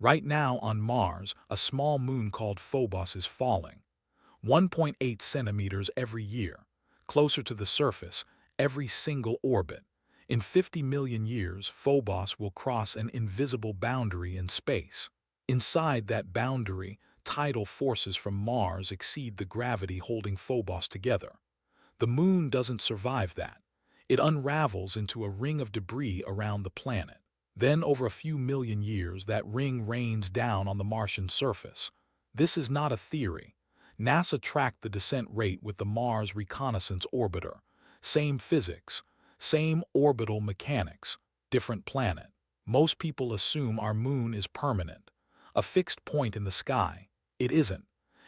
Right now on Mars, a small moon called Phobos is falling, 1.8 centimeters every year, closer to the surface, every single orbit. In 50 million years, Phobos will cross an invisible boundary in space. Inside that boundary, tidal forces from Mars exceed the gravity holding Phobos together. The moon doesn't survive that. It unravels into a ring of debris around the planet. Then, over a few million years, that ring rains down on the Martian surface. This is not a theory. NASA tracked the descent rate with the Mars Reconnaissance Orbiter. Same physics, same orbital mechanics, different planet. Most people assume our moon is permanent, a fixed point in the sky. It isn't.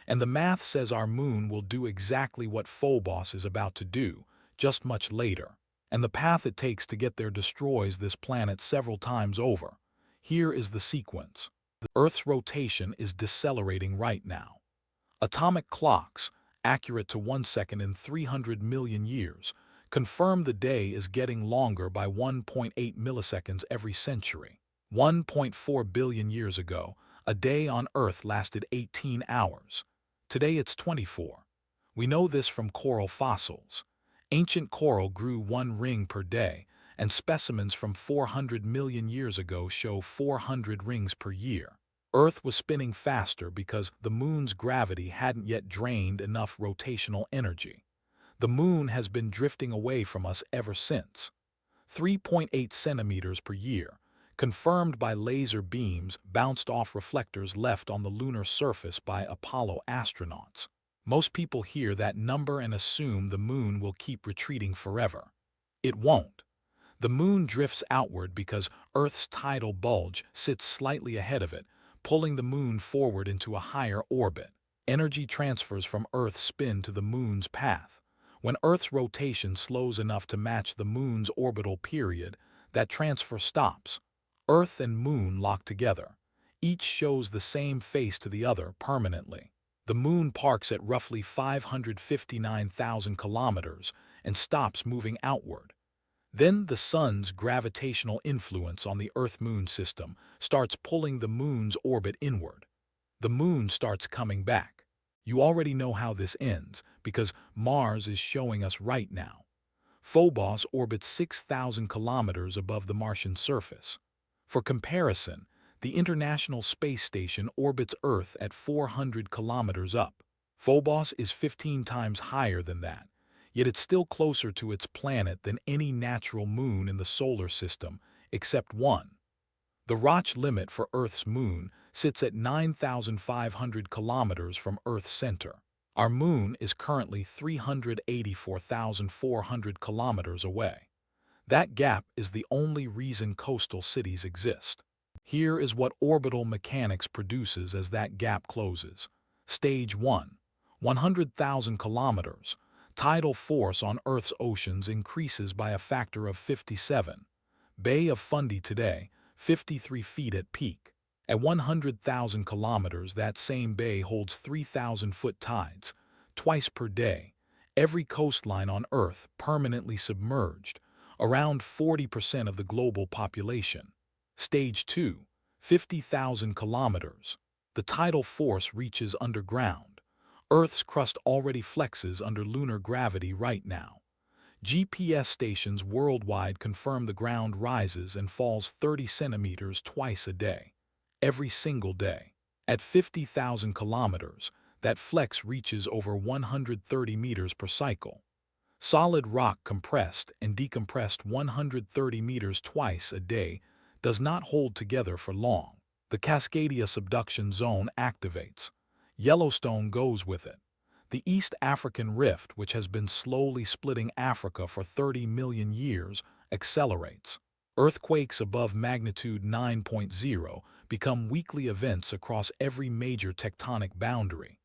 And the math says our moon will do exactly what Phobos is about to do, just much later. And the path it takes to get there destroys this planet several times over. Here is the sequence. The Earth's rotation is decelerating right now. Atomic clocks, accurate to 1 second in 300 million years, confirm the day is getting longer by 1.8 milliseconds every century. 1.4 billion years ago, a day on Earth lasted 18 hours. Today it's 24. We know this from coral fossils. Ancient coral grew 1 ring per day, and specimens from 400 million years ago show 400 rings per year. Earth was spinning faster because the moon's gravity hadn't yet drained enough rotational energy. The moon has been drifting away from us ever since. 3.8 centimeters per year, confirmed by laser beams bounced off reflectors left on the lunar surface by Apollo astronauts. Most people hear that number and assume the moon will keep retreating forever. It won't. The moon drifts outward because Earth's tidal bulge sits slightly ahead of it, pulling the moon forward into a higher orbit. Energy transfers from Earth's spin to the moon's path. When Earth's rotation slows enough to match the moon's orbital period, that transfer stops. Earth and moon lock together. Each shows the same face to the other permanently. The moon parks at roughly 559,000 kilometers and stops moving outward. Then the sun's gravitational influence on the Earth-Moon system starts pulling the moon's orbit inward. The moon starts coming back. You already know how this ends because Mars is showing us right now. Phobos orbits 6,000 kilometers above the Martian surface. For comparison, the International Space Station orbits Earth at 400 kilometers up. Phobos is 15 times higher than that, yet it's still closer to its planet than any natural moon in the solar system, except one. The Roche limit for Earth's moon sits at 9,500 kilometers from Earth's center. Our moon is currently 384,400 kilometers away. That gap is the only reason coastal cities exist. Here is what orbital mechanics produces as that gap closes. Stage 1. 100,000 kilometers. Tidal force on Earth's oceans increases by a factor of 57. Bay of Fundy today, 53 feet at peak. At 100,000 kilometers, that same bay holds 3,000-foot tides, twice per day. Every coastline on Earth permanently submerged, around 40% of the global population. Stage 2, 50,000 kilometers. The tidal force reaches underground. Earth's crust already flexes under lunar gravity right now. GPS stations worldwide confirm the ground rises and falls 30 centimeters twice a day. Every single day. At 50,000 kilometers, that flex reaches over 130 meters per cycle. Solid rock compressed and decompressed 130 meters twice a day does not hold together for long. The Cascadia subduction zone activates. Yellowstone goes with it. The East African Rift, which has been slowly splitting Africa for 30 million years, accelerates. Earthquakes above magnitude 9.0 become weekly events across every major tectonic boundary.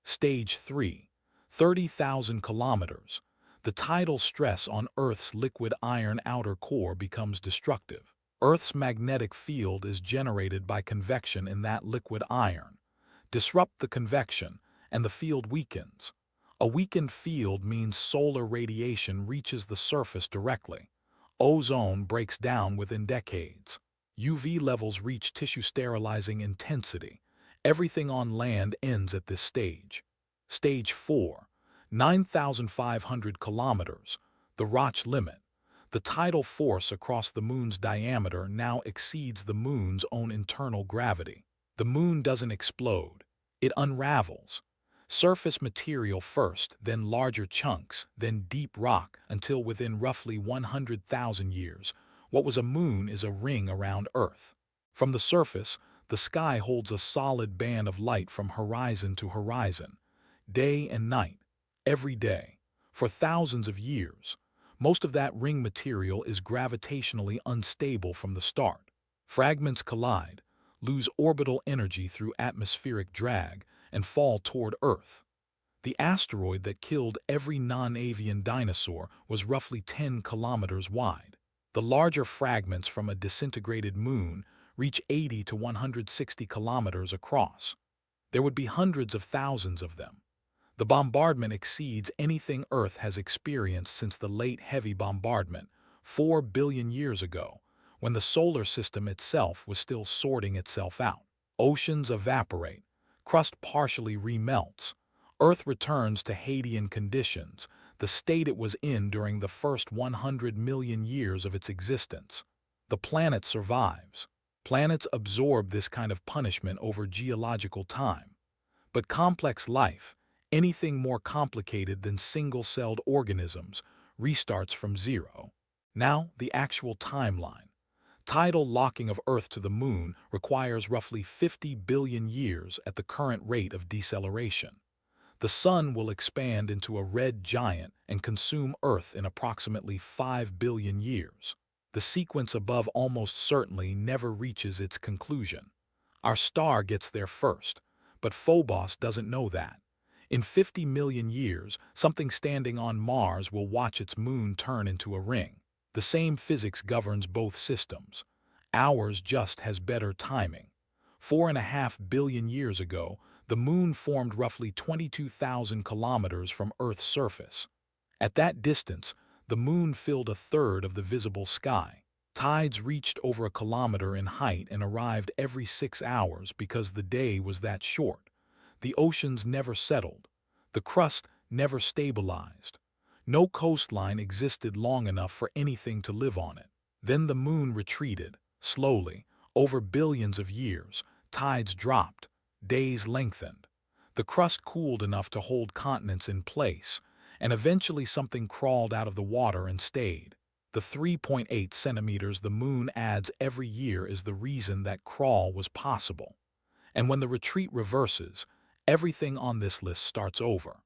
Stage 3, 30,000 kilometers. The tidal stress on Earth's liquid iron outer core becomes destructive. Earth's magnetic field is generated by convection in that liquid iron. Disrupt the convection, and the field weakens. A weakened field means solar radiation reaches the surface directly. Ozone breaks down within decades. UV levels reach tissue-sterilizing intensity. Everything on land ends at this stage. Stage 4, 9,500 kilometers, the Roche limit. The tidal force across the moon's diameter now exceeds the moon's own internal gravity. The moon doesn't explode. It unravels. Surface material first, then larger chunks, then deep rock, until within roughly 100,000 years, what was a moon is a ring around Earth. From the surface, the sky holds a solid band of light from horizon to horizon, day and night, every day, for thousands of years. Most of that ring material is gravitationally unstable from the start. Fragments collide, lose orbital energy through atmospheric drag, and fall toward Earth. The asteroid that killed every non-avian dinosaur was roughly 10 kilometers wide. The larger fragments from a disintegrated moon reach 80 to 160 kilometers across. There would be hundreds of thousands of them. The bombardment exceeds anything Earth has experienced since the late heavy bombardment, 4 billion years ago, when the solar system itself was still sorting itself out. Oceans evaporate, crust partially remelts, Earth returns to Hadean conditions, the state it was in during the first 100 million years of its existence. The planet survives. Planets absorb this kind of punishment over geological time. But complex life, anything more complicated than single-celled organisms, restarts from zero. Now, the actual timeline. Tidal locking of Earth to the Moon requires roughly 50 billion years at the current rate of deceleration. The Sun will expand into a red giant and consume Earth in approximately 5 billion years. The sequence above almost certainly never reaches its conclusion. Our star gets there first, but Phobos doesn't know that. In 50 million years, something standing on Mars will watch its moon turn into a ring. The same physics governs both systems. Ours just has better timing. 4.5 billion years ago, the moon formed roughly 22,000 kilometers from Earth's surface. At that distance, the moon filled a third of the visible sky. Tides reached over a kilometer in height and arrived every 6 hours because the day was that short. The oceans never settled. The crust never stabilized. No coastline existed long enough for anything to live on it. Then the moon retreated, slowly, over billions of years. Tides dropped, days lengthened. The crust cooled enough to hold continents in place, and eventually something crawled out of the water and stayed. The 3.8 centimeters the moon adds every year is the reason that crawl was possible. And when the retreat reverses, everything on this list starts over.